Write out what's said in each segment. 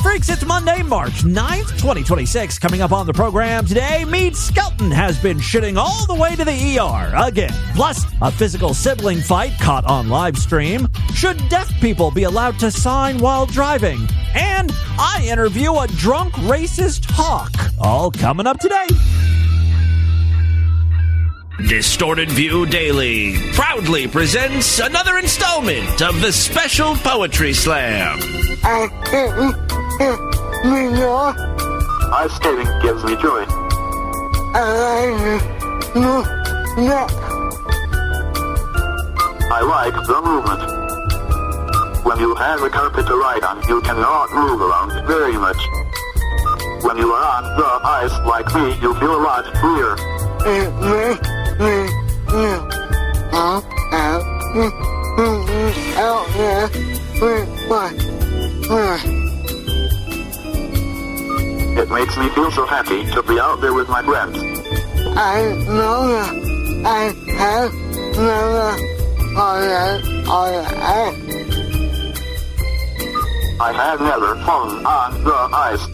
Freaks, it's Monday, March 9th, 2026. Coming up on the program today, Mead Skelton has been shitting all the way to the ER again. Plus, a physical sibling fight caught on live stream. Should deaf people be allowed to sign while driving? And I interview a drunk racist hawk. All coming up today. Distorted View Daily proudly presents another installment of the Special Poetry Slam. Ice skating gives me joy. I like the movement. When you have a carpet to ride on, you cannot move around very much. When you are on the ice like me, you feel a lot freer. It makes me feel so happy to be out there with my friends. I know that I have never fallen on the ice.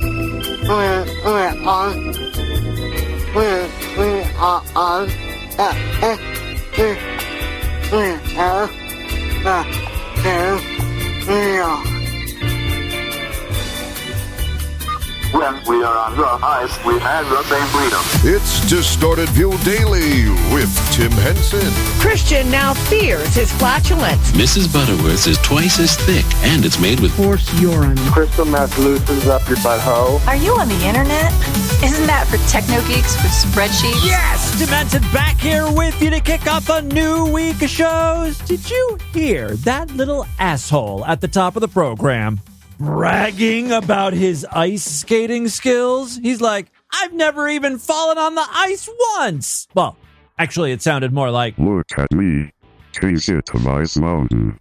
When we are on the ice, we have the same freedom. It's Distorted View Daily with Tim Henson. Christian now fears his flatulence. Mrs. Butterworth is twice as thick, and it's made with Horse urine. Crystal meth loosens up your butthole. Are you on the internet? Isn't that for techno geeks with spreadsheets? Yes, Tim Henson back here with you to kick off a new week of shows. Did you hear that little asshole at the top of the program bragging about his ice skating skills? He's like, I've never even fallen on the ice once. Well, actually, it sounded more like, look at me. Case it to Ice Mountain.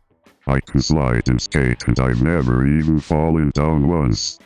I can slide and skate, and I've never even fallen down once.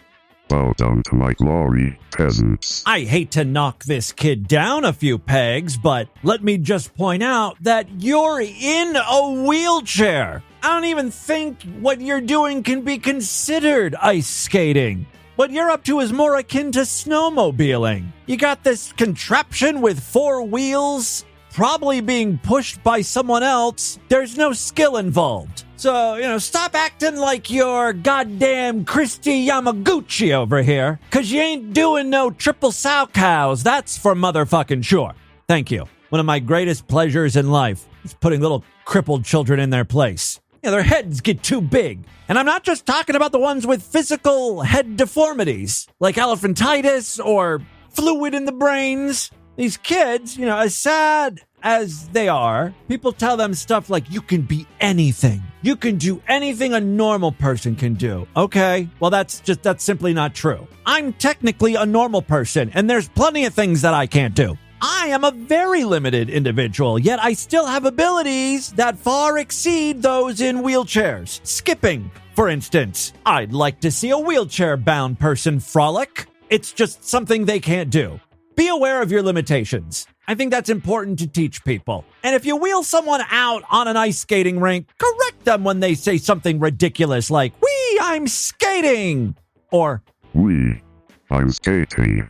Bow down to my glory, peasants. I hate to knock this kid down a few pegs, but let me just point out that you're in a wheelchair. I don't even think what you're doing can be considered ice skating. What you're up to is more akin to snowmobiling. You got this contraption with 4 wheels, probably being pushed by someone else. There's no skill involved. So, stop acting like you're goddamn Christy Yamaguchi over here, because you ain't doing no triple sow cows. That's for motherfucking sure. Thank you. One of my greatest pleasures in life is putting little crippled children in their place. Their heads get too big. And I'm not just talking about the ones with physical head deformities, like elephantitis or fluid in the brains. These kids, as sad as they are, people tell them stuff like, you can be anything. You can do anything a normal person can do. Okay, well, that's simply not true. I'm technically a normal person, and there's plenty of things that I can't do. I am a very limited individual, yet I still have abilities that far exceed those in wheelchairs. Skipping, for instance. I'd like to see a wheelchair-bound person frolic. It's just something they can't do. Be aware of your limitations. I think that's important to teach people. And if you wheel someone out on an ice skating rink, correct them when they say something ridiculous like, "Wee, I'm skating!" Or, "Wee, I'm skating.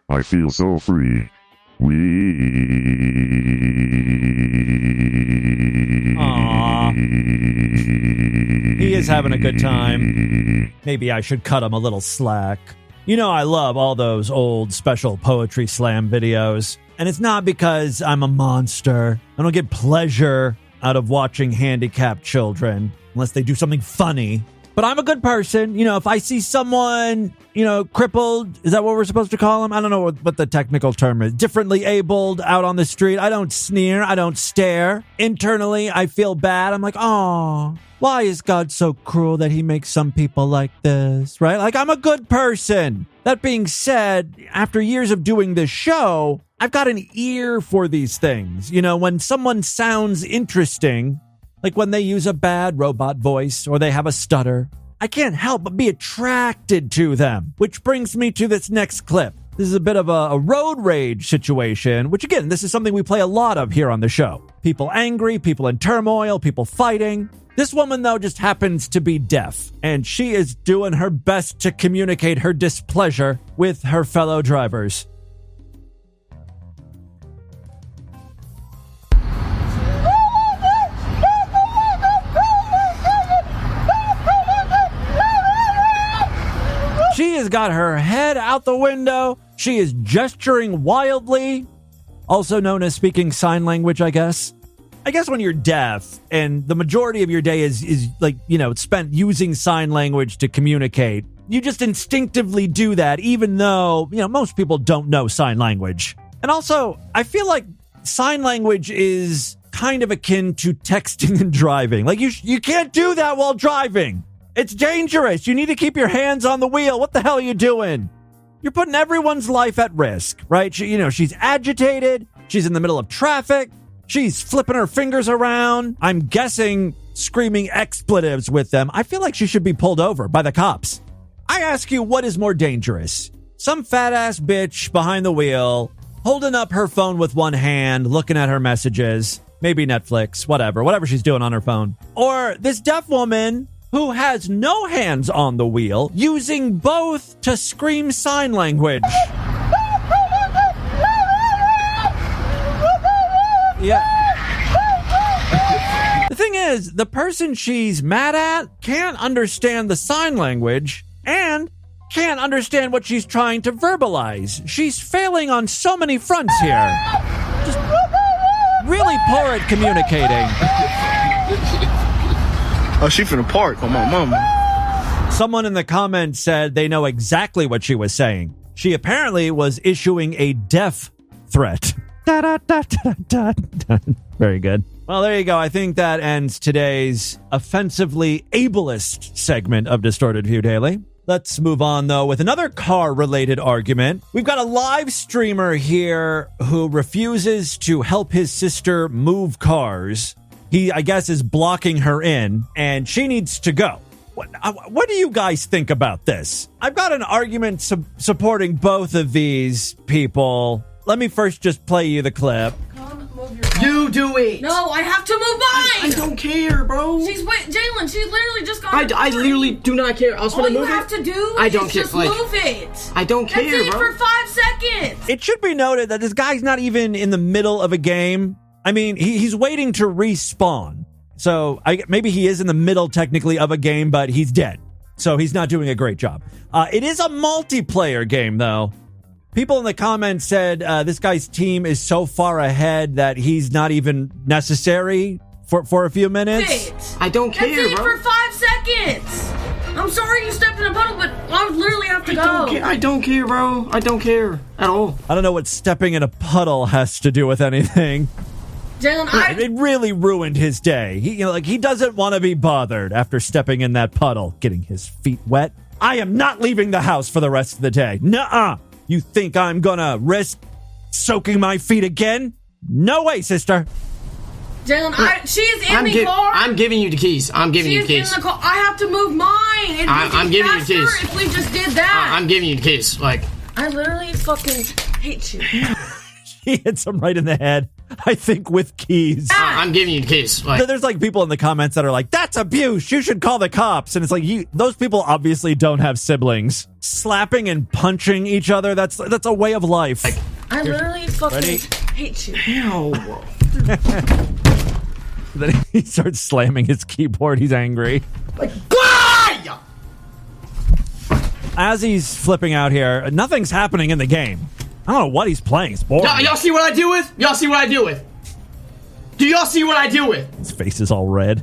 I feel so free. Aww. He is having a good time. Maybe I should cut him a little slack. I love all those old special poetry slam videos. And it's not because I'm a monster. I don't get pleasure out of watching handicapped children unless they do something funny. But I'm a good person. If I see someone, crippled, is that what we're supposed to call them? I don't know what the technical term is. Differently abled out on the street. I don't sneer. I don't stare. Internally, I feel bad. I'm like, oh, why is God so cruel that he makes some people like this, right? Like, I'm a good person. That being said, after years of doing this show, I've got an ear for these things. When someone sounds interesting, like when they use a bad robot voice or they have a stutter, I can't help but be attracted to them. Which brings me to this next clip. This is a bit of a road rage situation, which again, this is something we play a lot of here on the show. People angry, people in turmoil, people fighting. This woman, though, just happens to be deaf, and she is doing her best to communicate her displeasure with her fellow drivers. She has got her head out the window. She is gesturing wildly, also known as speaking sign language, I guess. I guess when you're deaf and the majority of your day is like, spent using sign language to communicate, you just instinctively do that, even though, most people don't know sign language. And also, I feel like sign language is kind of akin to texting and driving. Like, you can't do that while driving. It's dangerous. You need to keep your hands on the wheel. What the hell are you doing? You're putting everyone's life at risk, right? She's agitated. She's in the middle of traffic. She's flipping her fingers around. I'm guessing screaming expletives with them. I feel like she should be pulled over by the cops. I ask you, what is more dangerous? Some fat-ass bitch behind the wheel, holding up her phone with one hand, looking at her messages, maybe Netflix, whatever she's doing on her phone. Or this deaf woman who has no hands on the wheel, using both to scream sign language. Yeah. The thing is, the person she's mad at can't understand the sign language and can't understand what she's trying to verbalize. She's failing on so many fronts here. Just really poor at communicating. Oh, she finna park on my mama. Someone in the comments said they know exactly what she was saying. She apparently was issuing a death threat. Very good. Well, there you go. I think that ends today's offensively ableist segment of Distorted View Daily. Let's move on, though, with another car-related argument. We've got a live streamer here who refuses to help his sister move cars. He, I guess, is blocking her in, and she needs to go. What do you guys think about this? I've got an argument supporting both of these people. Let me first just play you the clip. You do it. No, I have to move mine. I don't care, bro. Jalen, she literally just got I literally do not care. I was going to move it. All you have to do I don't is care. just move it. I don't care, That's it bro. for 5 seconds. It should be noted that this guy's not even in the middle of a game. I mean, he's waiting to respawn. So maybe he is in the middle, technically, of a game, but he's dead. So he's not doing a great job. It is a multiplayer game, though. People in the comments said this guy's team is so far ahead that he's not even necessary for a few minutes. I don't care, That's it bro. for 5 seconds. I'm sorry you stepped in a puddle, but I would literally have to go. I don't care, bro. I don't care at all. I don't know what stepping in a puddle has to do with anything. Jalen, It really ruined his day. He doesn't want to be bothered after stepping in that puddle, getting his feet wet. I am not leaving the house for the rest of the day. Nuh-uh. You think I'm gonna risk soaking my feet again? No way, sister. Jalen, she's in the car. I'm giving you the keys. I'm giving you the keys. She's in the car. I have to move mine. I'm giving you the keys. If we just did that. I'm giving you the keys. Like, I literally fucking hate you. He hits him right in the head, I think, with keys. I'm giving you the keys. Like, there's people in the comments that are like, that's abuse. You should call the cops. And it's like, those people obviously don't have siblings. Slapping and punching each other, that's a way of life. Like, I literally fucking hate you. Ew. Then he starts slamming his keyboard. He's angry. Like, as he's flipping out here, nothing's happening in the game. I don't know what he's playing. It's boring. Y'all see what I deal with? Y'all see what I deal with? Do y'all see what I deal with? His face is all red.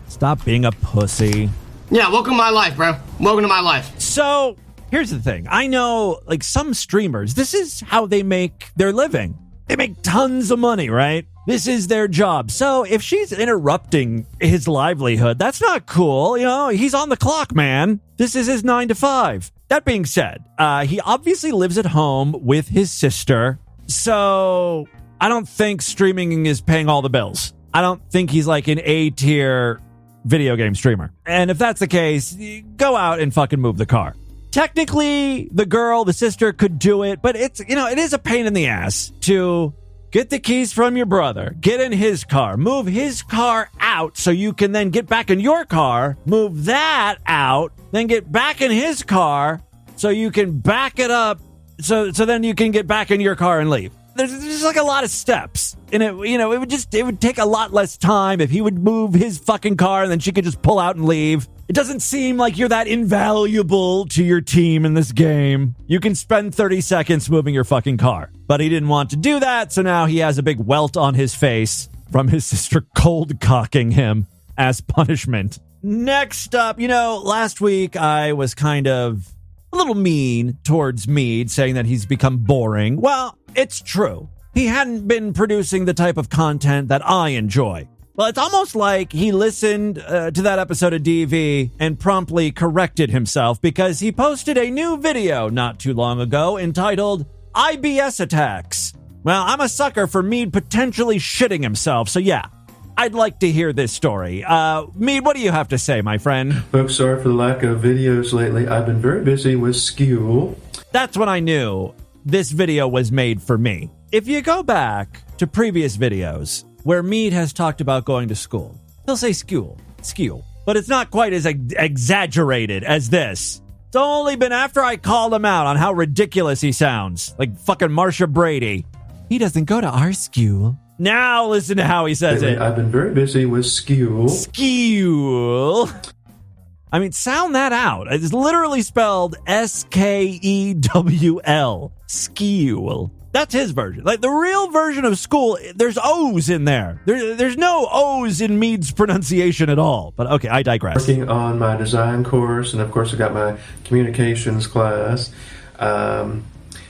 Stop being a pussy. Yeah, welcome to my life, bro. Welcome to my life. So, here's the thing. I know, some streamers, this is how they make their living. They make tons of money, right? This is their job. So, if she's interrupting his livelihood, that's not cool. He's on the clock, man. This is his 9 to 5. That being said, he obviously lives at home with his sister. So, I don't think streaming is paying all the bills. I don't think he's like an A-tier video game streamer. And if that's the case, go out and fucking move the car. technically the sister could do it, but it's, it is a pain in the ass to get the keys from your brother, get in his car, move his car out so you can then get back in your car, move that out, then get back in his car so you can back it up so then you can get back in your car and leave. There's just like a lot of steps. And it would take a lot less time if he would move his fucking car and then she could just pull out and leave. It doesn't seem like you're that invaluable to your team in this game. You can spend 30 seconds moving your fucking car. But he didn't want to do that, so now he has a big welt on his face from his sister cold cocking him as punishment. Next up, last week I was kind of a little mean towards Meade, saying that he's become boring. Well, it's true. He hadn't been producing the type of content that I enjoy. Well, it's almost like he listened to that episode of DV and promptly corrected himself because he posted a new video not too long ago entitled IBS Attacks. Well, I'm a sucker for Meade potentially shitting himself, so yeah, I'd like to hear this story. Meade, what do you have to say, my friend? Folks, sorry for the lack of videos lately. I've been very busy with school. That's when I knew this video was made for me. If you go back to previous videos where Meade has talked about going to school, he'll say school, but it's not quite as exaggerated as this. It's only been after I called him out on how ridiculous he sounds, like fucking Marsha Brady. He doesn't go to our school. Now listen to how he says it. I've been very busy with school. School. I mean, sound that out. It's literally spelled S-K-E-W-L. School. That's his version. Like the real version of school, there's O's in there. There's no O's in Meade's pronunciation at all. But okay, I digress. Working on my design course, and of course I got my communications class.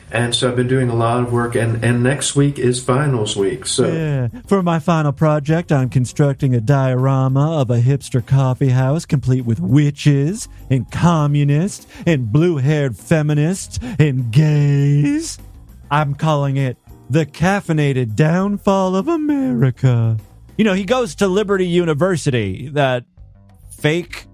And so I've been doing a lot of work, and next week is finals week. So yeah. For my final project, I'm constructing a diorama of a hipster coffee house complete with witches and communists and blue-haired feminists and gays. I'm calling it The Caffeinated Downfall of America. He goes to Liberty University, that fake...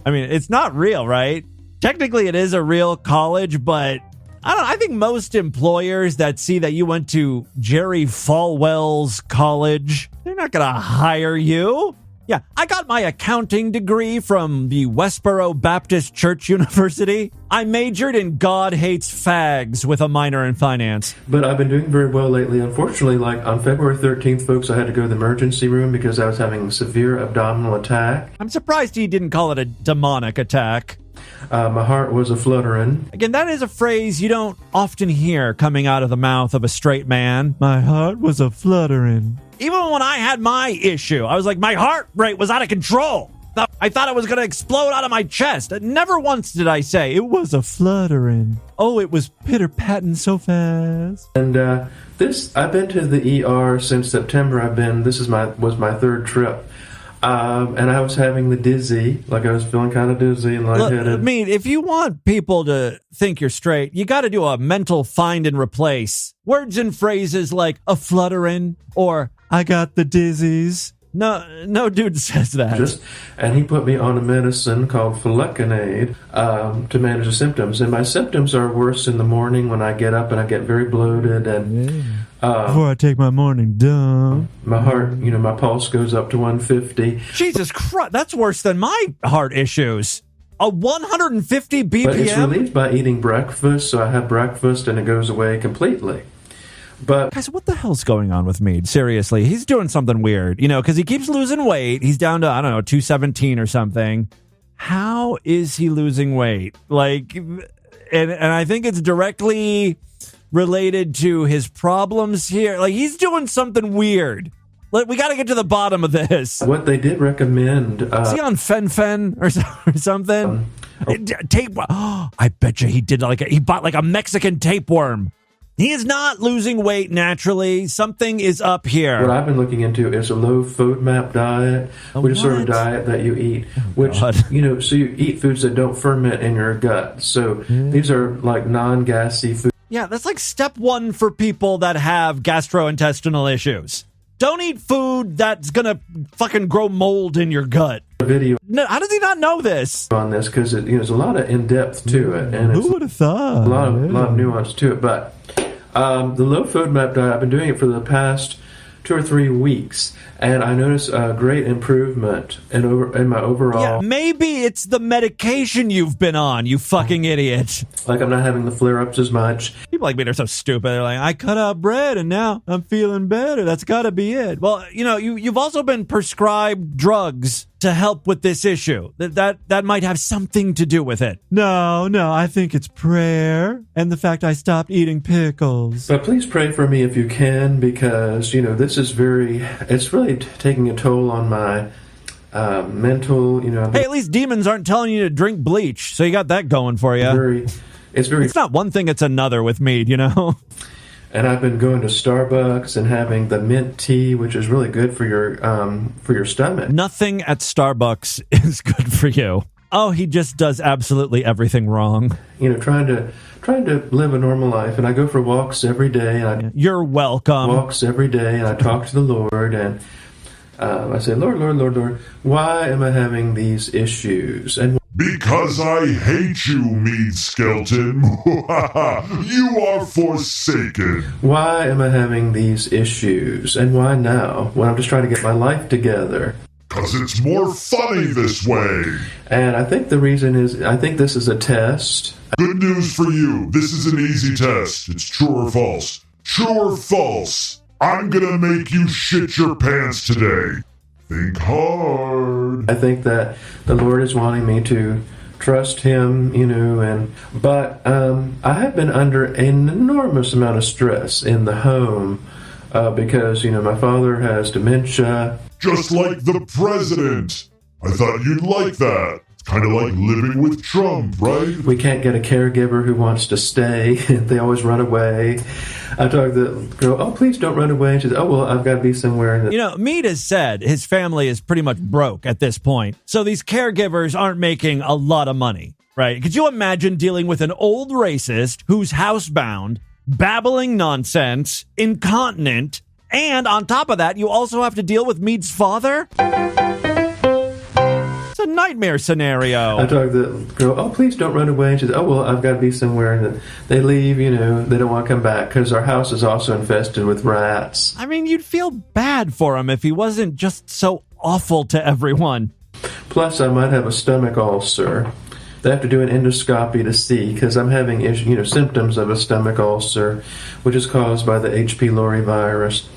I mean, it's not real, right? Technically, it is a real college, but... I think most employers that see that you went to Jerry Falwell's college, they're not going to hire you. Yeah, I got my accounting degree from the Westboro Baptist Church University. I majored in God Hates Fags with a minor in finance. But I've been doing very well lately. Unfortunately, like on February 13th, folks, I had to go to the emergency room because I was having a severe abdominal attack. I'm surprised he didn't call it a demonic attack. My heart was a-fluttering. Again, that is a phrase you don't often hear coming out of the mouth of a straight man. My heart was a-fluttering. Even when I had my issue, I was like, my heart rate was out of control. I thought it was going to explode out of my chest. Never once did I say, it was a-fluttering. Oh, it was pitter-patting so fast. And I've been to the ER since September. This was my third trip. And I was having the dizzy, like I was feeling kind of dizzy and lightheaded. I mean, if you want people to think you're straight, you got to do a mental find and replace. Words and phrases like a fluttering or I got the dizzies. No dude says that. And he put me on a medicine called flecainide to manage the symptoms. And my symptoms are worse in the morning when I get up and I get very bloated and... before I take my morning dump. My heart, my pulse goes up to 150. Jesus Christ, that's worse than my heart issues. A 150 BPM? But it's relieved by eating breakfast, so I have breakfast and it goes away completely. But guys, what the hell's going on with Meade? Seriously, he's doing something weird, because he keeps losing weight. He's down to, 217 or something. How is he losing weight? And I think it's directly related to his problems here. Like, he's doing something weird. We got to get to the bottom of this. What they did recommend... is he on Fen or something? Tape... Oh, I bet you he did he bought like a Mexican tapeworm. He is not losing weight naturally. Something is up here. What I've been looking into is a low FODMAP diet, which is sort of a diet that you eat, so you eat foods that don't ferment in your gut. So these are like non-gassy foods. Yeah, that's like step one for people that have gastrointestinal issues. Don't eat food that's gonna fucking grow mold in your gut. Video. No, how does he not know this? On this, because there's a lot of in-depth to it. And who would have thought? A lot of nuance to it. But the low food map diet, I've been doing it for the past 2 or 3 weeks, and I notice a great improvement in my overall... Yeah, maybe it's the medication you've been on, you fucking idiot. Like, I'm not having the flare-ups as much. People like me are so stupid. They're like, I cut out bread and now I'm feeling better. That's gotta be it. Well, you've also been prescribed drugs to help with this issue. That might have something to do with it. No, I think it's prayer and the fact I stopped eating pickles. But please pray for me if you can, because, this is it's really taking a toll on my mental, Hey, at least demons aren't telling you to drink bleach, so you got that going for you. It's not one thing, it's another with Mead, And I've been going to Starbucks and having the mint tea, which is really good for your stomach. Nothing at Starbucks is good for you. Oh, he just does absolutely everything wrong. Trying to live a normal life, and I go for walks every day. And You're welcome. Walks every day, and I talk to the Lord, and I say, Lord, why am I having these issues? And because I hate you, Mead Skelton. You are forsaken. Why am I having these issues? And why now, when I'm just trying to get my life together? Because it's more funny this way. And I think the reason is, I think this is a test. Good news for you. This is an easy test. It's true or false. True or false. I'm gonna make you shit your pants today. Think hard. I think that the Lord is wanting me to trust Him, but I have been under an enormous amount of stress in the home because, my father has dementia. Just like the president. I thought you'd like that. It's kind of like living with Trump, right? We can't get a caregiver who wants to stay. They always run away. I talk to the girl, oh, please don't run away. She says, oh, well, I've got to be somewhere. Meade has said his family is pretty much broke at this point. So these caregivers aren't making a lot of money, right? Could you imagine dealing with an old racist who's housebound, babbling nonsense, incontinent, and on top of that, you also have to deal with Meade's father? A nightmare scenario. I talk to the girl, oh, please don't run away. She says, oh, well, I've got to be somewhere. And they leave, they don't want to come back because our house is also infested with rats. I mean, you'd feel bad for him if he wasn't just so awful to everyone. Plus, I might have a stomach ulcer. They have to do an endoscopy to see because I'm having symptoms of a stomach ulcer, which is caused by the H. pylori virus.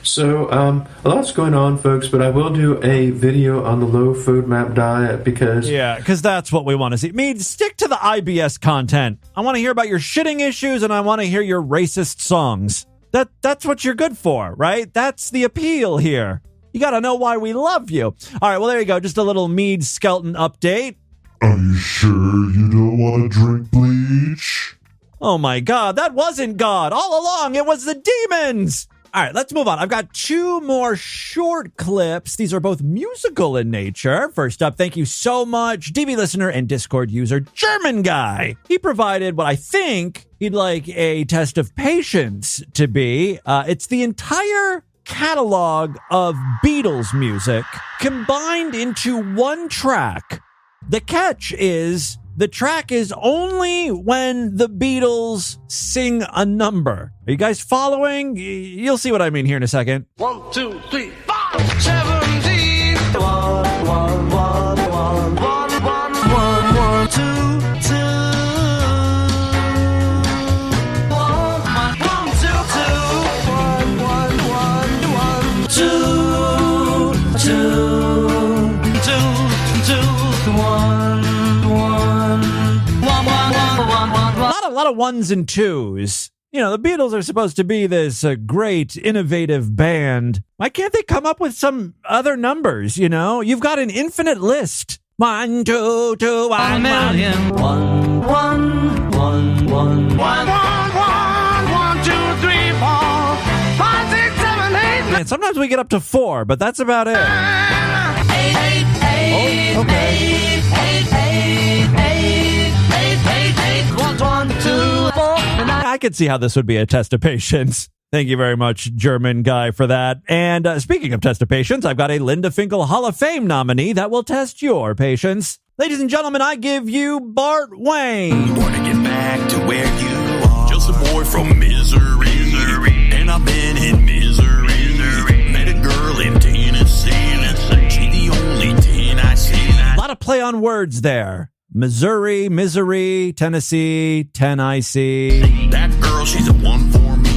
So, a lot's going on, folks, but I will do a video on the low food map diet because... Yeah, because that's what we want to see. Mead, stick to the IBS content. I want to hear about your shitting issues, and I want to hear your racist songs. That's what you're good for, right? That's the appeal here. You got to know why we love you. All right, well, there you go. Just a little Mead Skelton update. Are you sure you don't want to drink bleach? Oh, my God. That wasn't God. All along, it was the demons. All right, let's move on. I've got 2 more short clips. These are both musical in nature. First up, thank you so much, DB listener and Discord user, German Guy. He provided what I think he'd like a test of patience to be. It's the entire catalog of Beatles music combined into one track. The catch is the track is only when the Beatles sing a number. Are you guys following? You'll see what I mean here in a second. 1, 2, 3, 5, 17. 1, 1, 1, 1, 1, 1, 1, 2, 2. 1, 1, 2, 2. 1, 1, 1, 1, 2, 2, 2, 1. A lot of ones and twos. The Beatles are supposed to be this great, innovative band. Why can't they come up with some other numbers, You've got an infinite list. 1, 2, 2, 1 million. 1, 1, 1, 1, 1, 1, 1, 2, 3, 4, 5, 6, 7, 8. And sometimes we get up to 4, but that's about it. 8, 8, 8, 8, 8, 8, 1, 2, 4. I could see how this would be a test of patience. Thank you very much, German guy, for that. And speaking of test of patience, I've got a Linda Finkel Hall of Fame nominee that will test your patience. Ladies and gentlemen, I give you Bart Wayne. Want to get back to where you are. Just a boy from Missouri. And I've been in misery. Met a girl in Tennessee. She the only 10 I see. A lot of play on words there. Missouri, misery, Tennessee, Tennessee. That girl, she's a one for me.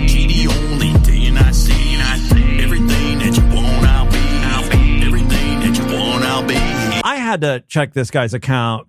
She the only 10 I see. Everything that you want, I'll be. Everything that you want, I'll be. I had to check this guy's account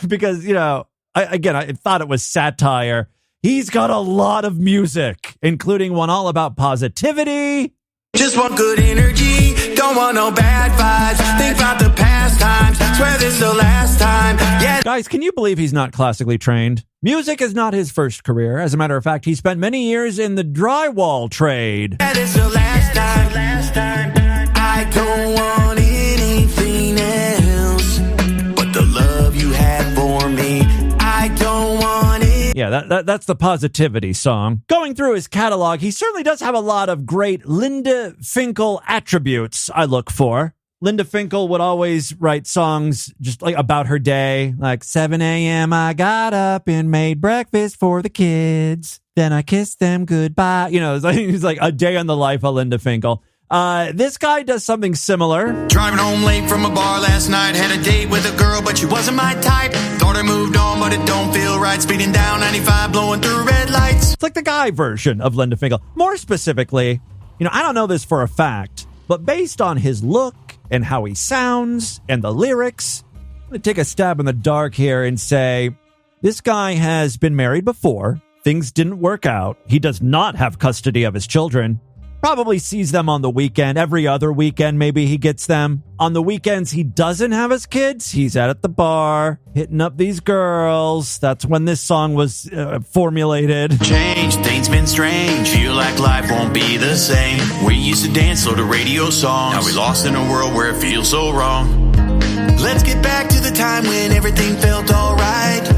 because, you know, I thought it was satire. He's got a lot of music, including one all about positivity. Just want good energy, don't want no bad vibes. Think about the past times, swear this is the last time. Yeah. Guys, can you believe he's not classically trained? Music is not his first career. As a matter of fact, he spent many years in the drywall trade. Yeah, this is the last time. I don't want anything else but the love you had for me. I don't want it. Yeah, that's the positivity song. Going through his catalog, he certainly does have a lot of great Linda Finkel attributes I look for. Linda Finkel would always write songs just like about her day, like 7 a.m. I got up and made breakfast for the kids. Then I kissed them goodbye. You know, it's like a day in the life of Linda Finkel. This guy does something similar. Driving home late from a bar last night. Had a date with a girl, but she wasn't my type. Thought I moved on, but it don't feel right. Speeding down 95, blowing through red lights. It's like the guy version of Linda Finkel. More specifically, you know, I don't know this for a fact, but based on his look and how he sounds and the lyrics, I'm going to take a stab in the dark here and say this guy has been married before. Things didn't work out. He does not have custody of his children. Probably sees them on the weekend. Every other weekend, maybe he gets them. On the weekends, he doesn't have his kids. He's out at the bar, hitting up these girls. That's when this song was formulated. Change, things been strange. Feel like life won't be the same. We used to dance to the radio songs. Now we lost in a world where it feels so wrong. Let's get back to the time when everything felt alright.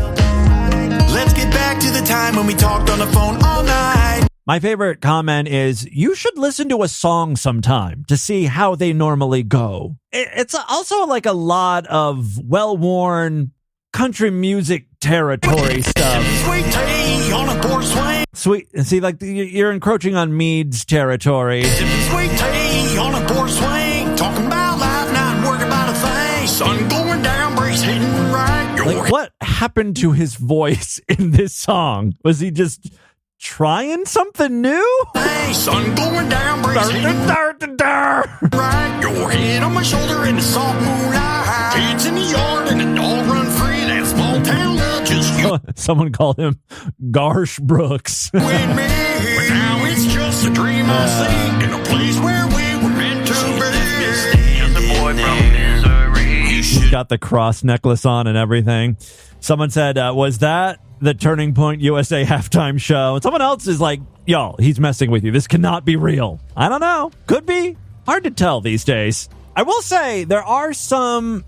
Let's get back to the time when we talked on the phone all night. My favorite comment is, you should listen to a song sometime to see how they normally go. It's also like a lot of well-worn country music territory stuff. Sweet tea on a porch swing. Sweet, see, like you're encroaching on Meade's territory. Sweet tea on a porch swing. Talking about life, not working about a thing. Sun going down, breeze hitting right. Like, what happened to his voice in this song? Was he just trying something new? Hey, sun going down, breeze hitting right. Your head on my shoulder in the soft moonlight. Kids in the yard and the dog run free. That small town love just you. Someone called him Garsh Brooks. With me, but now it's just a dream I see in a place where we were meant to be. Just a boy from Missouri. He's got the cross necklace on and everything. Someone said, was that the Turning Point USA halftime show? And someone else is like, y'all, he's messing with you. This cannot be real. I don't know. Could be. Hard to tell these days. I will say there are some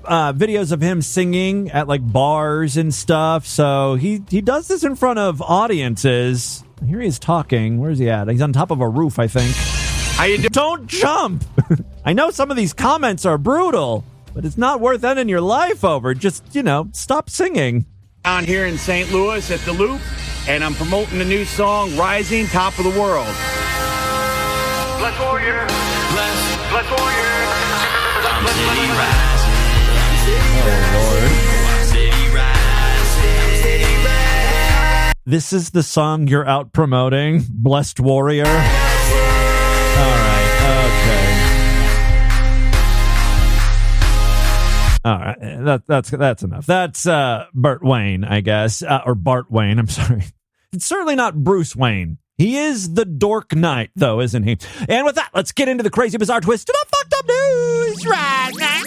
videos of him singing at like bars and stuff. So he does this in front of audiences. Here he is talking. Where is he at? He's on top of a roof, I think. How you Don't jump. I know some of these comments are brutal, but it's not worth ending your life over. Just, stop singing. Down here in St. Louis at the Loop, and I'm promoting the new song, Rising, Top of the World. Bless warrior. Bless warrior. This is the song you're out promoting, Blessed Warrior. All right, okay. All right, that's enough. That's Burt Wayne, I guess, or Bart Wayne. I'm sorry. It's certainly not Bruce Wayne. He is the Dork Knight, though, isn't he? And with that, let's get into the crazy, bizarre twist of the fucked up news right now.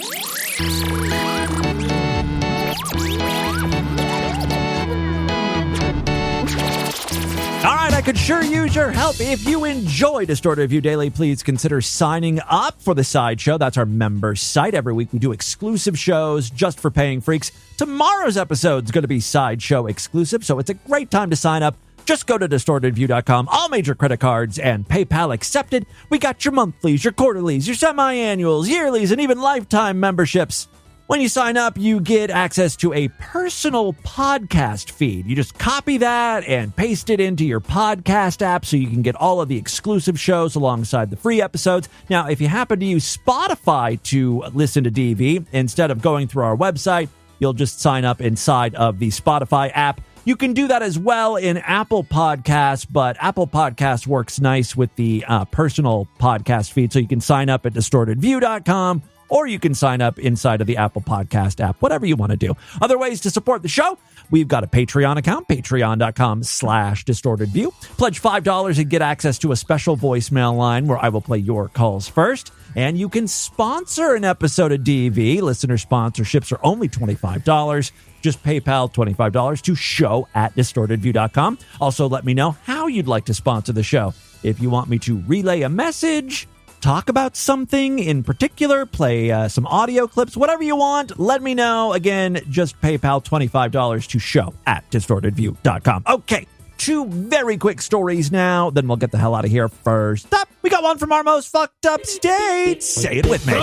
All right, I could sure use your help. If you enjoy Distorted Review Daily, please consider signing up for the Sideshow. That's our member site. Every week we do exclusive shows just for paying freaks. Tomorrow's episode is going to be Sideshow exclusive, so it's a great time to sign up. Just go to distortedview.com. All major credit cards and PayPal accepted. We got your monthlies, your quarterlies, your semi-annuals, yearlies, and even lifetime memberships. When you sign up, you get access to a personal podcast feed. You just copy that and paste it into your podcast app so you can get all of the exclusive shows alongside the free episodes. Now, if you happen to use Spotify to listen to DV, instead of going through our website, you'll just sign up inside of the Spotify app. You can do that as well in Apple Podcasts, but Apple Podcasts works nice with the personal podcast feed, so you can sign up at distortedview.com. Or you can sign up inside of the Apple Podcast app, whatever you want to do. Other ways to support the show, we've got a Patreon account, patreon.com/distortedview. Pledge $5 and get access to a special voicemail line where I will play your calls first. And you can sponsor an episode of DV. Listener sponsorships are only $25. Just PayPal $25 to show@distortedview.com. Also, let me know how you'd like to sponsor the show. If you want me to relay a message, talk about something in particular, play some audio clips, whatever you want, let me know. Again, just PayPal $25 to show@distortedview.com. Okay, 2 very quick stories now, then we'll get the hell out of here. First up, we got one from our most fucked up state. Say it with me.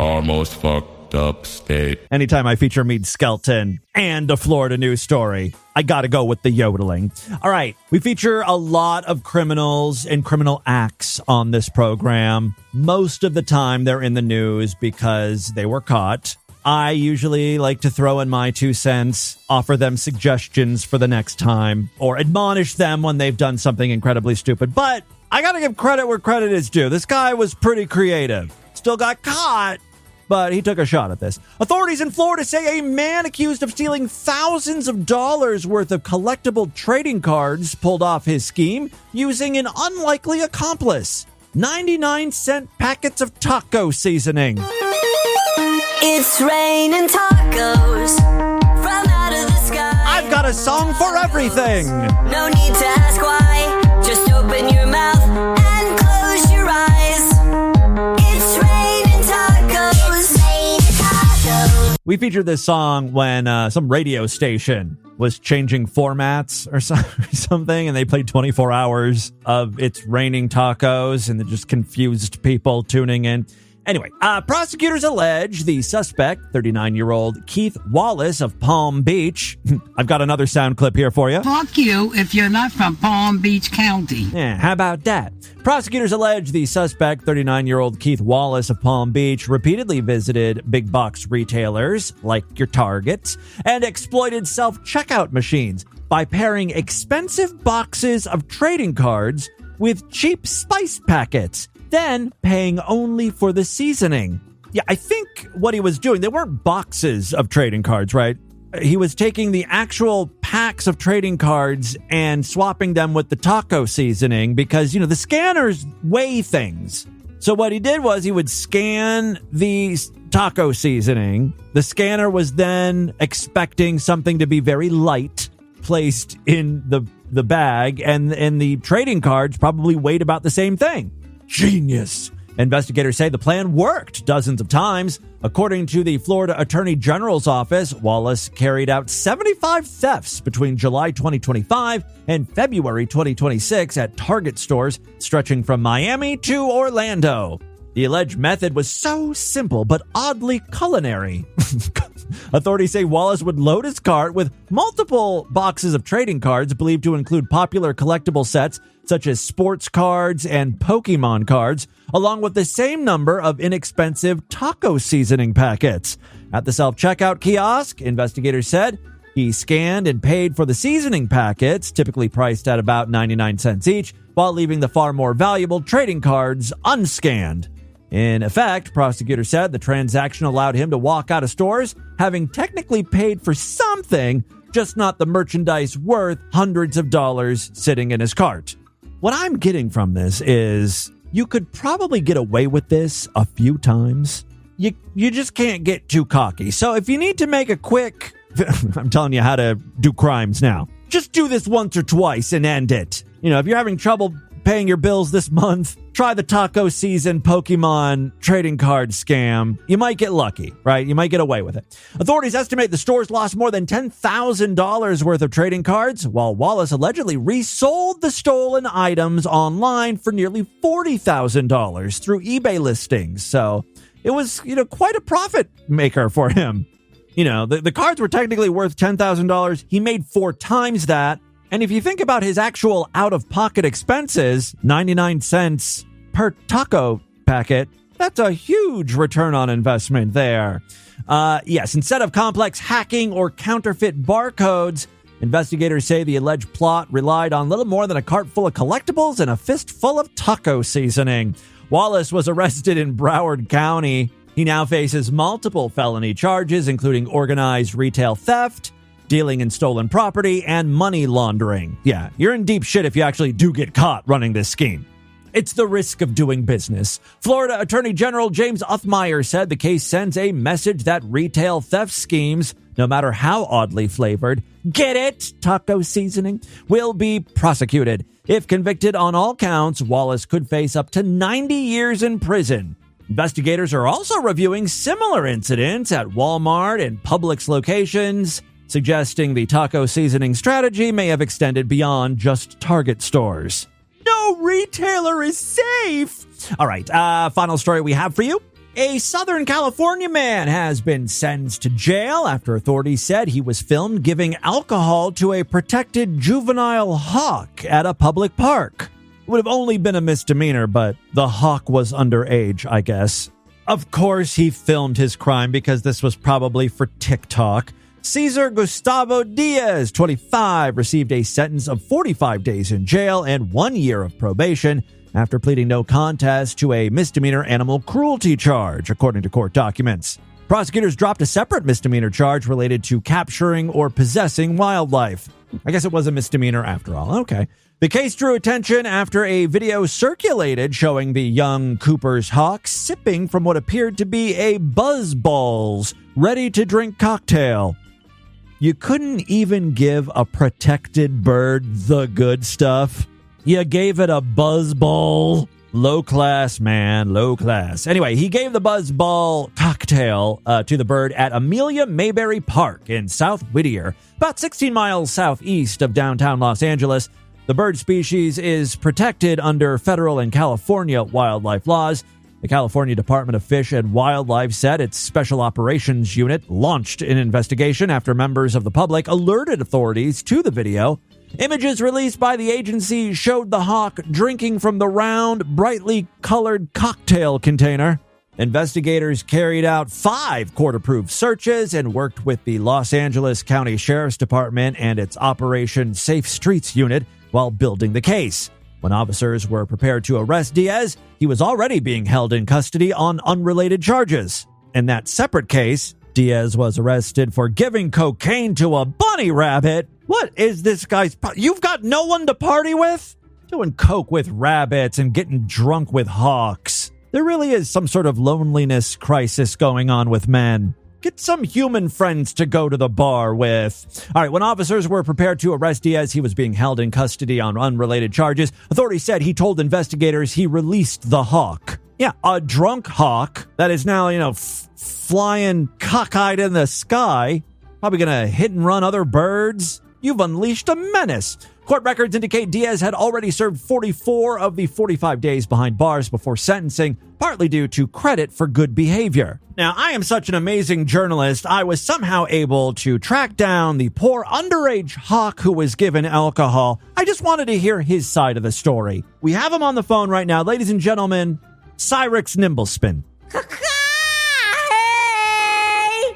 Our most fucked up state. Anytime I feature Mead Skelton and a Florida news story, I gotta go with the yodeling. All right, we feature a lot of criminals and criminal acts on this program. Most of the time they're in the news because they were caught. I usually like to throw in my 2 cents, offer them suggestions for the next time, or admonish them when they've done something incredibly stupid. But I gotta give credit where credit is due. This guy was pretty creative. Still got caught, but he took a shot at this. Authorities in Florida say a man accused of stealing thousands of dollars worth of collectible trading cards pulled off his scheme using an unlikely accomplice: 99-cent packets of taco seasoning. It's raining tacos from out of the sky. I've got a song for everything. No need to ask why. Just open your mouth and close your eyes. It's raining tacos. We featured this song when some radio station was changing formats or something, and they played 24 hours of It's Raining Tacos, and it just confused people tuning in. Anyway, prosecutors allege the suspect, 39-year-old Keith Wallace of Palm Beach. I've got another sound clip here for you. Fuck you if you're not from Palm Beach County. Yeah, how about that? Prosecutors allege the suspect, 39-year-old Keith Wallace of Palm Beach, repeatedly visited big box retailers like your Targets and exploited self-checkout machines by pairing expensive boxes of trading cards with cheap spice packets, then paying only for the seasoning. Yeah, I think what he was doing, they weren't boxes of trading cards, right? He was taking the actual packs of trading cards and swapping them with the taco seasoning because, the scanners weigh things. So what he did was he would scan the taco seasoning. The scanner was then expecting something to be very light placed in the bag, and the trading cards probably weighed about the same thing. Genius. Investigators say the plan worked dozens of times. According to the Florida Attorney General's office, Wallace carried out 75 thefts between July 2025 and February 2026 at Target stores stretching from Miami to Orlando. The alleged method was so simple but oddly culinary. Authorities say Wallace would load his cart with multiple boxes of trading cards believed to include popular collectible sets such as sports cards and Pokemon cards, along with the same number of inexpensive taco seasoning packets. At the self-checkout kiosk, investigators said he scanned and paid for the seasoning packets, typically priced at about 99 cents each, while leaving the far more valuable trading cards unscanned. In effect, prosecutors said the transaction allowed him to walk out of stores having technically paid for something, just not the merchandise worth hundreds of dollars sitting in his cart. What I'm getting from this is you could probably get away with this a few times. You just can't get too cocky. So if you need to make a quick, I'm telling you how to do crimes now. Just do this once or twice and end it. If you're having trouble paying your bills this month, try the taco season Pokemon trading card scam. You might get lucky, right? You might get away with it. Authorities estimate the stores lost more than $10,000 worth of trading cards, while Wallace allegedly resold the stolen items online for nearly $40,000 through eBay listings. So it was, quite a profit maker for him. The cards were technically worth $10,000. He made 4 times that. And if you think about his actual out-of-pocket expenses, 99 cents per taco packet, that's a huge return on investment there. Yes, instead of complex hacking or counterfeit barcodes, investigators say the alleged plot relied on little more than a cart full of collectibles and a fistful of taco seasoning. Wallace was arrested in Broward County. He now faces multiple felony charges, including organized retail theft, dealing in stolen property, and money laundering. Yeah, you're in deep shit if you actually do get caught running this scheme. It's the risk of doing business. Florida Attorney General James Uthmeyer said the case sends a message that retail theft schemes, no matter how oddly flavored, get it, taco seasoning, will be prosecuted. If convicted on all counts, Wallace could face up to 90 years in prison. Investigators are also reviewing similar incidents at Walmart and Publix locations, suggesting the taco seasoning strategy may have extended beyond just Target stores. No retailer is safe! All right, final story we have for you. A Southern California man has been sentenced to jail after authorities said he was filmed giving alcohol to a protected juvenile hawk at a public park. It would have only been a misdemeanor, but the hawk was underage, I guess. Of course, he filmed his crime because this was probably for TikTok. Cesar Gustavo Diaz, 25, received a sentence of 45 days in jail and 1 year of probation after pleading no contest to a misdemeanor animal cruelty charge, according to court documents. Prosecutors dropped a separate misdemeanor charge related to capturing or possessing wildlife. I guess it was a misdemeanor after all. Okay. The case drew attention after a video circulated showing the young Cooper's hawk sipping from what appeared to be a Buzzballs ready-to-drink cocktail. You couldn't even give a protected bird the good stuff. You gave it a Buzzball. Low class, man, low class. Anyway, he gave the Buzzball cocktail to the bird at Amelia Mayberry Park in South Whittier, about 16 miles southeast of downtown Los Angeles. The bird species is protected under federal and California wildlife laws. The California Department of Fish and Wildlife said its Special Operations Unit launched an investigation after members of the public alerted authorities to the video. Images released by the agency showed the hawk drinking from the round, brightly colored cocktail container. Investigators carried out 5 court-approved searches and worked with the Los Angeles County Sheriff's Department and its Operation Safe Streets unit while building the case. When officers were prepared to arrest Diaz, he was already being held in custody on unrelated charges. In that separate case, Diaz was arrested for giving cocaine to a bunny rabbit. What is this guy's... You've got no one to party with? Doing coke with rabbits and getting drunk with hawks. There really is some sort of loneliness crisis going on with men. Get some human friends to go to the bar with. All right, when officers were prepared to arrest Diaz, he was being held in custody on unrelated charges. Authorities said he told investigators he released the hawk. Yeah, a drunk hawk that is now, flying cockeyed in the sky. Probably going to hit and run other birds. You've unleashed a menace. Court records indicate Diaz had already served 44 of the 45 days behind bars before sentencing, partly due to credit for good behavior. Now, I am such an amazing journalist, I was somehow able to track down the poor underage hawk who was given alcohol. I just wanted to hear his side of the story. We have him on the phone right now. Ladies and gentlemen, Cyrix Nimblespin. Hey!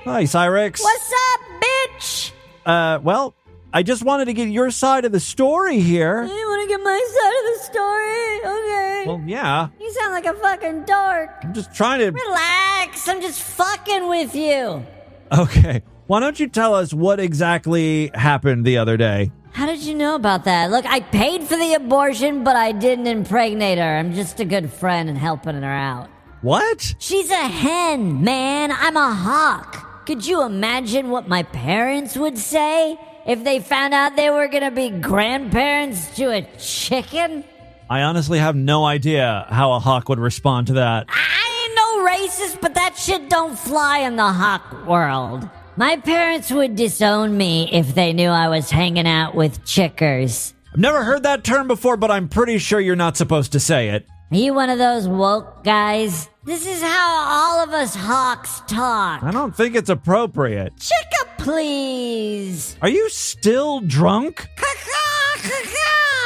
Hi, Cyrix. What's up, bitch? Well, I just wanted to get your side of the story here. You want to get my side of the story? Okay. Well, yeah. You sound like a fucking dork. I'm just trying to... Relax, I'm just fucking with you. Okay. Why don't you tell us what exactly happened the other day? How did you know about that? Look, I paid for the abortion, but I didn't impregnate her. I'm just a good friend and helping her out. What? She's a hen, man. I'm a hawk. Could you imagine what my parents would say if they found out they were going to be grandparents to a chicken? I honestly have no idea how a hawk would respond to that. I ain't no racist, but that shit don't fly in the hawk world. My parents would disown me if they knew I was hanging out with chickers. I've never heard that term before, but I'm pretty sure you're not supposed to say it. Are you one of those woke guys? This is how all of us hawks talk. I don't think it's appropriate. Chicka, please. Are you still drunk?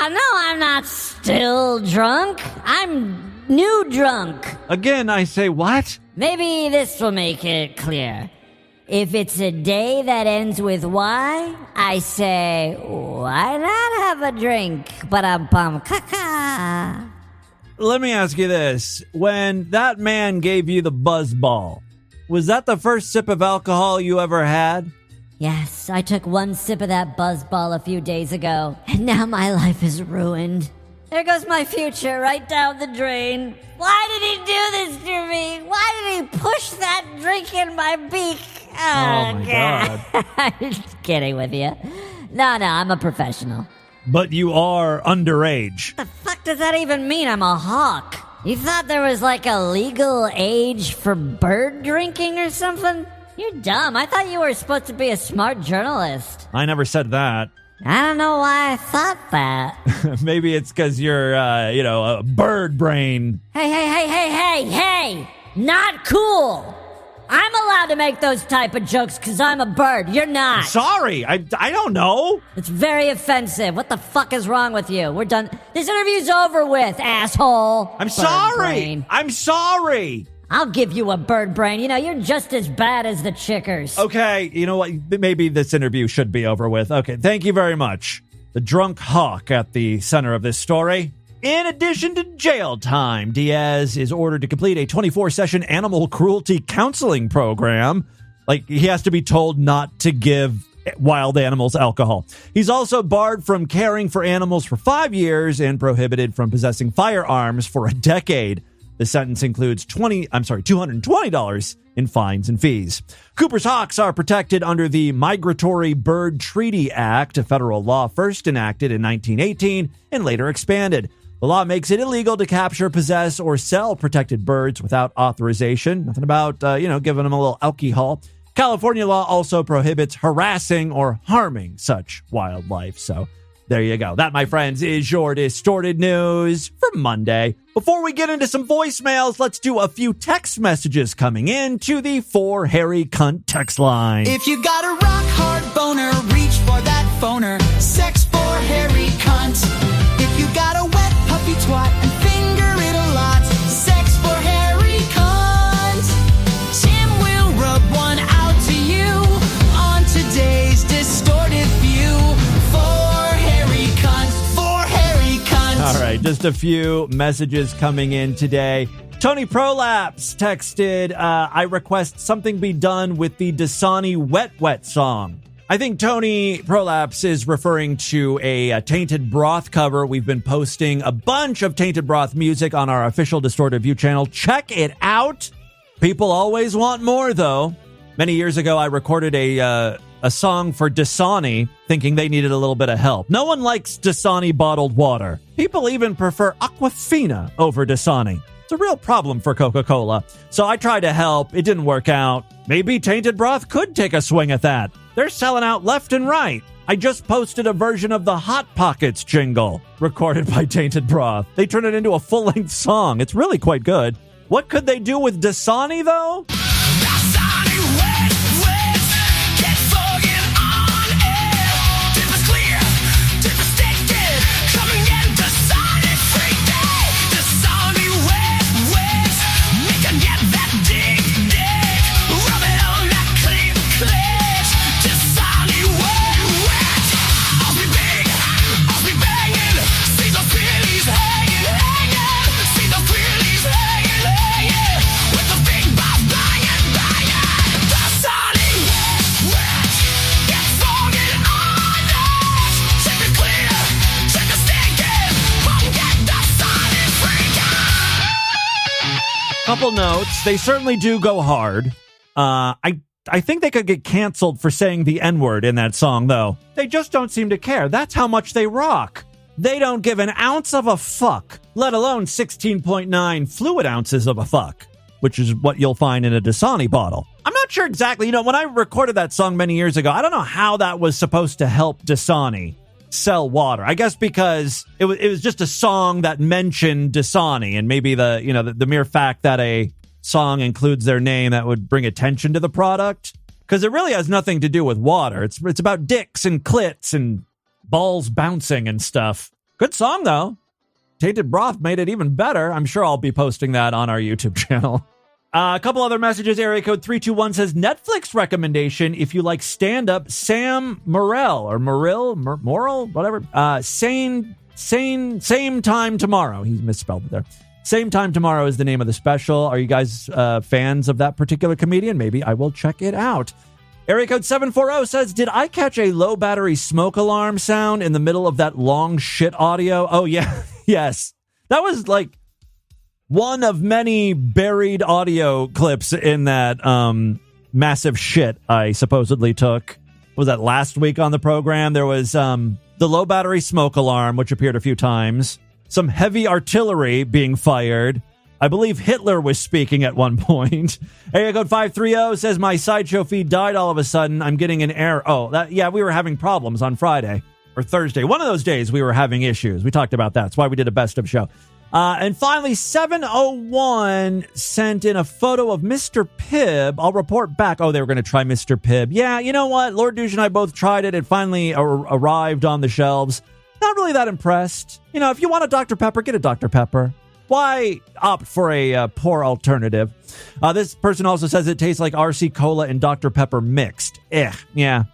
No, I'm not still drunk. I'm new drunk. Again, I say what? Maybe this will make it clear. If it's a day that ends with Y, I say, why not have a drink? Ba-dum-bum, caca. Let me ask you this. When that man gave you the buzz ball, was that the first sip of alcohol you ever had? Yes, I took one sip of that buzz ball a few days ago, and now my life is ruined. There goes my future right down the drain. Why did he do this to me? Why did he push that drink in my beak? Oh my God. I'm just kidding with you. No, I'm a professional. But you are underage. What the fuck does that even mean? I'm a hawk. You thought there was like a legal age for bird drinking or something? You're dumb. I thought you were supposed to be a smart journalist. I never said that. I don't know why I thought that. Maybe it's because you're, a bird brain. Hey. Not cool. I'm allowed to make those type of jokes because I'm a bird. You're not. Sorry. I don't know. It's very offensive. What the fuck is wrong with you? We're done. This interview's over with, asshole. I'm sorry. I'm sorry. I'll give you a bird brain. You're just as bad as the chickers. Okay, you know what? Maybe this interview should be over with. Okay, thank you very much. The drunk hawk at the center of this story. In addition to jail time, Diaz is ordered to complete a 24-session animal cruelty counseling program. Like, he has to be told not to give wild animals alcohol. He's also barred from caring for animals for 5 years and prohibited from possessing firearms for a decade. The sentence includes $220 in fines and fees. Cooper's hawks are protected under the Migratory Bird Treaty Act, a federal law first enacted in 1918 and later expanded. The law makes it illegal to capture, possess, or sell protected birds without authorization. Nothing about, giving them a little alcohol. California law also prohibits harassing or harming such wildlife. So there you go. That, my friends, is your Distorted News for Monday. Before we get into some voicemails, let's do a few text messages coming in to the For Harry Cunt text line. If you got a rock hard boner, reach for that phoner. Sex for Harry Cunt. If you got a wet puppy twat and finger it a lot. Sex for Harry Cunt. Tim will rub one out to you on today's Distorted View. All right, just a few messages coming in today. Tony Prolapse texted, I request something be done with the Dasani Wet song. I think Tony Prolapse is referring to a Tainted Broth cover. We've been posting a bunch of Tainted Broth music on our official Distorted View channel. Check it out. People always want more, though. Many years ago, I recorded a song for Dasani, thinking they needed a little bit of help. No one likes Dasani bottled water. People even prefer Aquafina over Dasani. It's a real problem for Coca-Cola. So I tried to help. It didn't work out. Maybe Tainted Broth could take a swing at that. They're selling out left and right. I just posted a version of the Hot Pockets jingle recorded by Tainted Broth. They turned it into a full-length song. It's really quite good. What could they do with Dasani, though? Couple notes. They certainly do go hard. I think they could get canceled for saying the N-word in that song, though. They just don't seem to care. That's how much they rock. They don't give an ounce of a fuck, let alone 16.9 fluid ounces of a fuck, which is what you'll find in a Dasani bottle. I'm not sure exactly. When I recorded that song many years ago, I don't know how that was supposed to help Dasani sell water. I guess because it was just a song that mentioned Dasani, and maybe the mere fact that a song includes their name, that would bring attention to the product, because it really has nothing to do with water. It's about dicks and clits and balls bouncing and stuff. Good song though. Tainted Broth made it even better. I'm sure I'll be posting that on our YouTube channel. A couple other messages. Area code 321 says Netflix recommendation if you like stand-up. Sam Morril, whatever. Same Time Tomorrow. He misspelled it there. Same Time Tomorrow is the name of the special. Are you guys fans of that particular comedian? Maybe I will check it out. Area code 740 says, did I catch a low battery smoke alarm sound in the middle of that long shit audio? Oh, yeah. Yes. That was like one of many buried audio clips in that massive shit I supposedly took. Was that last week on the program? There was the low battery smoke alarm, which appeared a few times. Some heavy artillery being fired. I believe Hitler was speaking at one point. Area code 530 says my Sideshow feed died all of a sudden. I'm getting an error. Oh, we were having problems on Friday or Thursday. One of those days we were having issues. We talked about that. That's why we did a best of show. And finally, 701 sent in a photo of Mr. Pibb. I'll report back. Oh, they were going to try Mr. Pibb. Yeah, you know what? Lord Douche and I both tried it. It finally arrived on the shelves. Not really that impressed. If you want a Dr. Pepper, get a Dr. Pepper. Why opt for a poor alternative? This person also says it tastes like RC Cola and Dr. Pepper mixed. Yeah,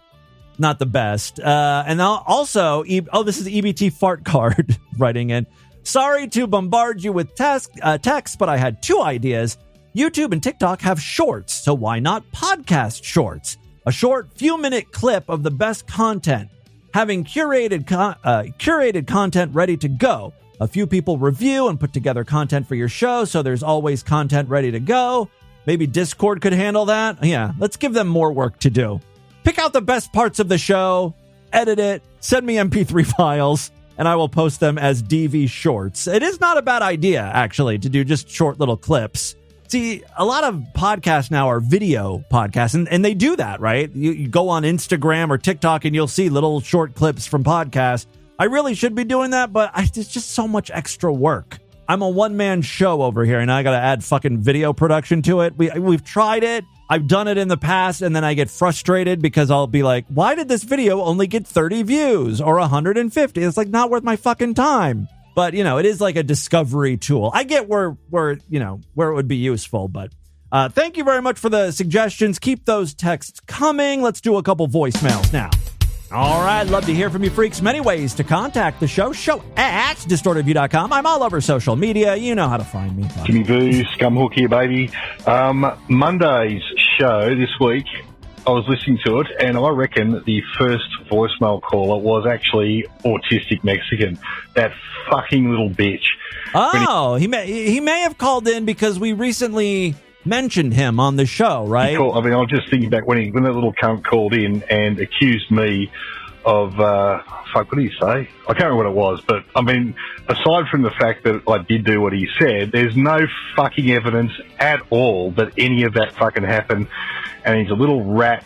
not the best. And also, this is EBT Fart Card writing in. Sorry to bombard you with text, but I had two ideas. YouTube and TikTok have shorts, so why not podcast shorts? A short few-minute clip of the best content. Having curated content ready to go. A few people review and put together content for your show, so there's always content ready to go. Maybe Discord could handle that. Yeah, let's give them more work to do. Pick out the best parts of the show, edit it, send me MP3 files, and I will post them as DV shorts. It is not a bad idea, actually, to do just short little clips. See, a lot of podcasts now are video podcasts, and they do that, right? You go on Instagram or TikTok and you'll see little short clips from podcasts. I really should be doing that, but it's just so much extra work. I'm a one-man show over here, and I got to add fucking video production to it. We've tried it. I've done it in the past, and then I get frustrated because I'll be like, why did this video only get 30 views or 150? It's like not worth my fucking time. But, it is like a discovery tool. I get where it would be useful, but thank you very much for the suggestions. Keep those texts coming. Let's do a couple voicemails now. All right, love to hear from you freaks. Many ways to contact the show. Show at distortedview.com. I'm all over social media. You know how to find me. Jimmy Boo, Scumhook here, baby. Monday's show this week, I was listening to it, and I reckon the first voicemail caller was actually Autistic Mexican. That fucking little bitch. Oh, he may have called in because we recently mentioned him on the show, right? I was just thinking back when that little cunt called in and accused me of, what did he say? I can't remember what it was, but, aside from the fact that I did do what he said, there's no fucking evidence at all that any of that fucking happened, and he's a little rat,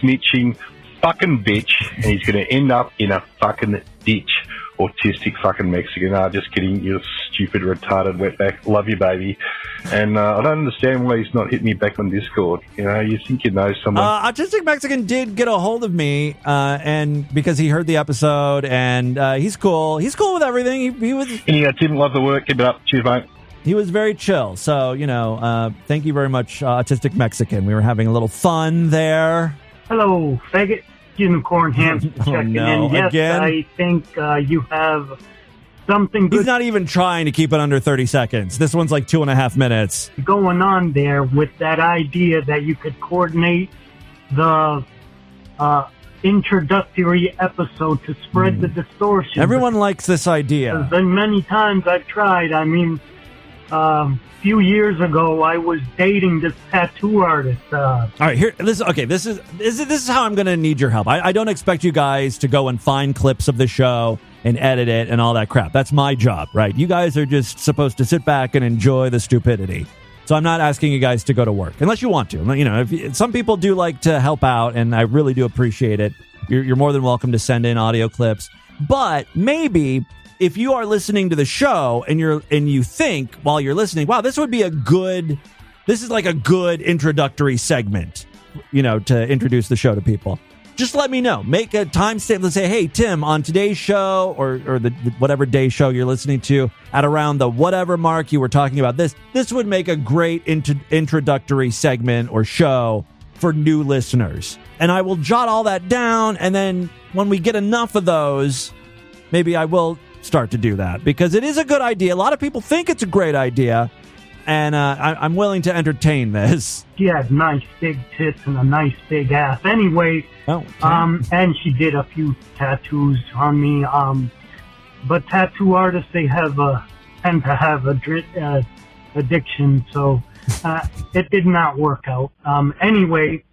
snitching fucking bitch, and he's going to end up in a fucking ditch. Autistic fucking Mexican. Just kidding, you stupid, retarded wetback. Love you, baby. And I don't understand why he's not hitting me back on Discord. You think you know someone. Autistic Mexican did get a hold of me, and because he heard the episode, and he's cool. He's cool with everything. He was. And he didn't love the work. Keep it up. Cheers, mate. He was very chill. So, thank you very much, Autistic Mexican. We were having a little fun there. Hello, faggot. Unicorn Hands checking in. Yes, again? I think you have something good. He's not even trying to keep it under 30 seconds. This one's like 2.5 minutes. Going on there with that idea that you could coordinate the introductory episode to spread the distortion. Everyone likes this idea. Then many times I've tried. Few years ago, I was dating this tattoo artist. All right, here. This is how I'm going to need your help. I don't expect you guys to go and find clips of the show and edit it and all that crap. That's my job, right? You guys are just supposed to sit back and enjoy the stupidity. So I'm not asking you guys to go to work unless you want to. You know, some people do like to help out, and I really do appreciate it. You're more than welcome to send in audio clips. But maybe if you are listening to the show and you think while you're listening, wow, this is like a good introductory segment, you know, to introduce the show to people. Just let me know. Make a timestamp. Let's say, hey, Tim, on today's show or the whatever day show you're listening to at around the whatever mark you were talking about this would make a great introductory segment or show for new listeners. And I will jot all that down. And then when we get enough of those, maybe I will start to do that because it is a good idea. A lot of people think it's a great idea. And I'm willing to entertain this. She had nice big tits and a nice big ass. Anyway, and she did a few tattoos on me. But tattoo artists, they tend to have addiction, so it did not work out. Anyway,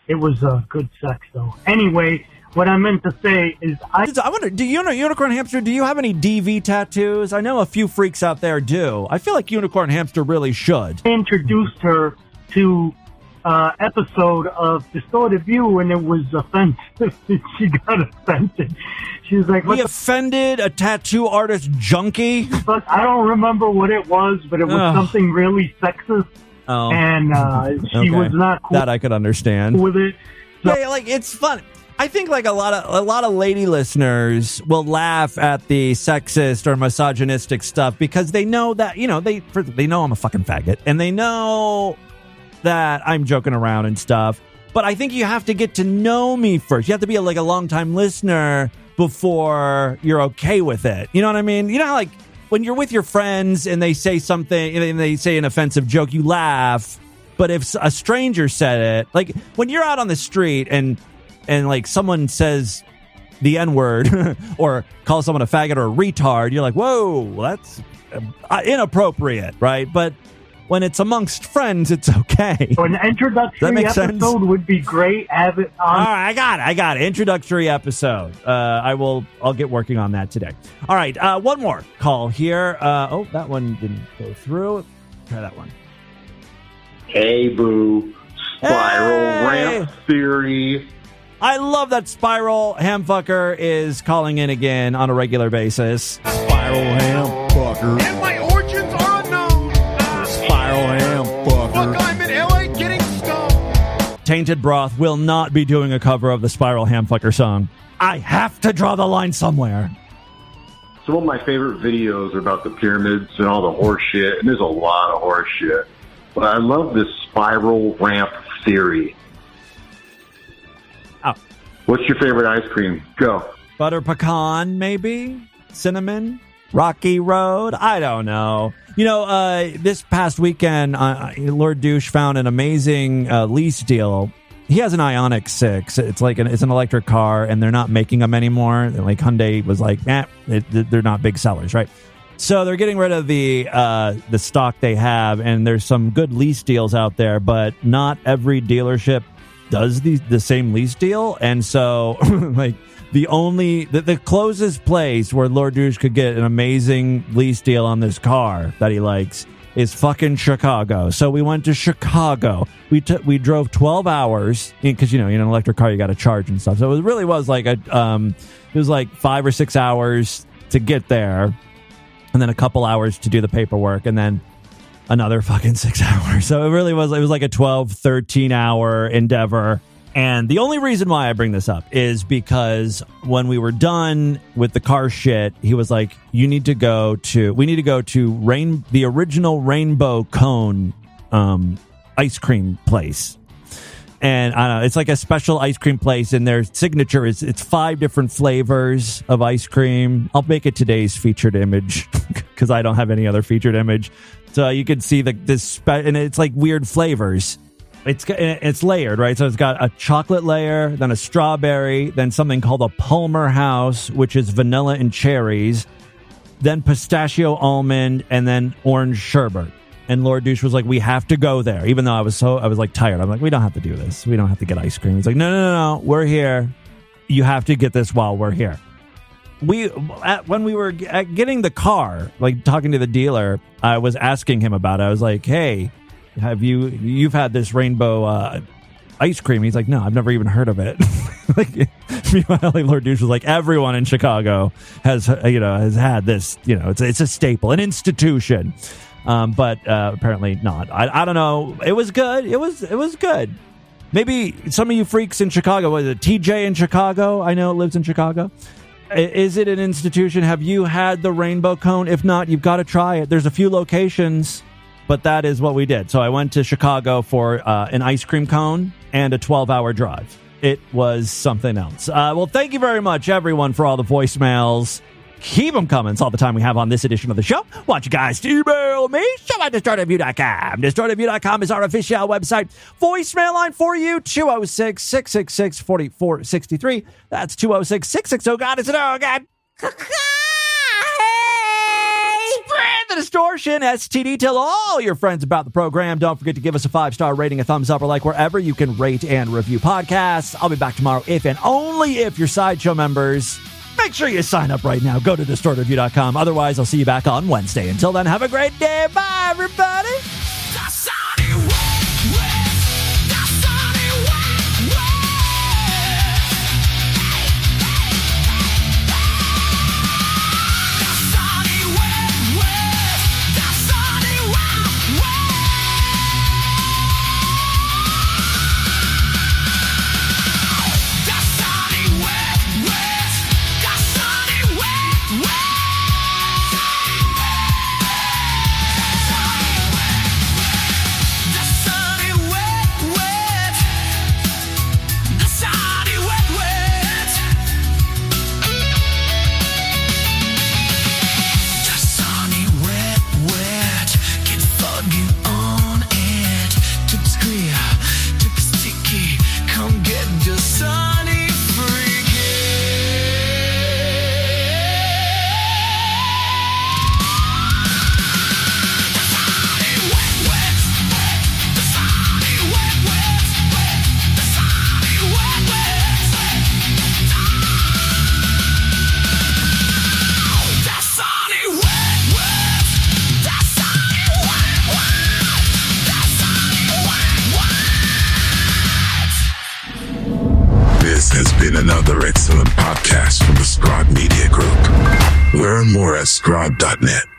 it was good sex, though. Anyway, what I meant to say is I wonder, do you know Unicorn Hamster, do you have any DV tattoos? I know a few freaks out there do. I feel like Unicorn Hamster really should. I introduced her to episode of Distorted View, and it was offensive. She got offended. She was like, we offended a tattoo artist junkie? But I don't remember what it was, but it was something really sexist. Oh. And she was not cool. That I could understand. With it. So, yeah, like, it's fun. I think like a lot of lady listeners will laugh at the sexist or misogynistic stuff because they know that, you know, they know I'm a fucking faggot and they know that I'm joking around and stuff. But I think you have to get to know me first. You have to be a long-time listener before you're okay with it. You know what I mean? You know how, like, when you're with your friends and they say something and they say an offensive joke, you laugh. But if a stranger said it, like when you're out on the street and like someone says the N-word or calls someone a faggot or a retard, you're like, whoa, that's inappropriate, right? But when it's amongst friends, it's okay. So an introductory episode would be great. Have it on. All right, I got it. Introductory episode. I'll get working on that today. All right, one more call here. That one didn't go through. Try that one. Hey, boo. Spiral ramp theory. I love that Spiral Hamfucker is calling in again on a regular basis. Spiral Hamfucker. And my origins are unknown. Spiral Hamfucker. Look, I'm in LA getting stoned. Tainted Broth will not be doing a cover of the Spiral Hamfucker song. I have to draw the line somewhere. Some of my favorite videos are about the pyramids and all the horse shit, and there's a lot of horse shit. But I love this spiral ramp theory. What's your favorite ice cream? Go. Butter pecan, maybe? Cinnamon? Rocky Road? I don't know. You know, this past weekend, Lord Douche found an amazing lease deal. He has an Ioniq 6. It's like it's an electric car, and they're not making them anymore. Like Hyundai was like, they're not big sellers, right? So they're getting rid of the stock they have, and there's some good lease deals out there, but not every dealership does the same lease deal. And so like the closest place where Lord Douche could get an amazing lease deal on this car that he likes is fucking Chicago. So we went to Chicago. We drove 12 hours because, you know, in an electric car you got to charge and stuff. So it really was like it was like 5 or 6 hours to get there, and then a couple hours to do the paperwork, and then another fucking 6 hours. So it was like a 12, 13 hour endeavor. And the only reason why I bring this up is because when we were done with the car shit, he was like, we need to go to the original Rainbow Cone ice cream place. And I don't know, it's like a special ice cream place, and their signature is it's 5 different flavors of ice cream. I'll make it today's featured image because I don't have any other featured image. So you can see and it's like weird flavors. It's layered, right? So it's got a chocolate layer, then a strawberry, then something called a Palmer House, which is vanilla and cherries, then pistachio almond, and then orange sherbet. And Lord Douche was like, we have to go there. Even though I was like tired. I'm like, we don't have to do this. We don't have to get ice cream. He's like, no, we're here. You have to get this while we're here. when we were getting the car, like talking to the dealer, I was asking him about it. I was like, hey, you've had this rainbow ice cream? He's like, no, I've never even heard of it. Meanwhile, Lord Douche was like, everyone in Chicago has had this, it's a staple, an institution. But apparently not. I don't know. It was good. It was good. Maybe some of you freaks in Chicago, was it TJ in Chicago? I know it lives in Chicago. Is it an institution? Have you had the rainbow cone? If not, you've got to try it. There's a few locations, but that is what we did. So I went to Chicago for an ice cream cone and a 12-hour drive. It was something else. Well, thank you very much, everyone, for all the voicemails. Keep them coming. It's all the time we have on this edition of the show. Want you guys to email me, show@distortedview.com. Distortedview.com is our official website. Voicemail line for you, 206-666-4463. That's 206-660. Oh, God, it's an oh, God. Spread the distortion. STD. Tell all your friends about the program. Don't forget to give us a 5-star rating, a thumbs up, or like wherever you can rate and review podcasts. I'll be back tomorrow if and only if you're Sideshow members. Make sure you sign up right now. Go to distortedview.com. Otherwise, I'll see you back on Wednesday. Until then, have a great day. Bye, everybody. Another excellent podcast from the Scribe Media Group. Learn more at scribe.net.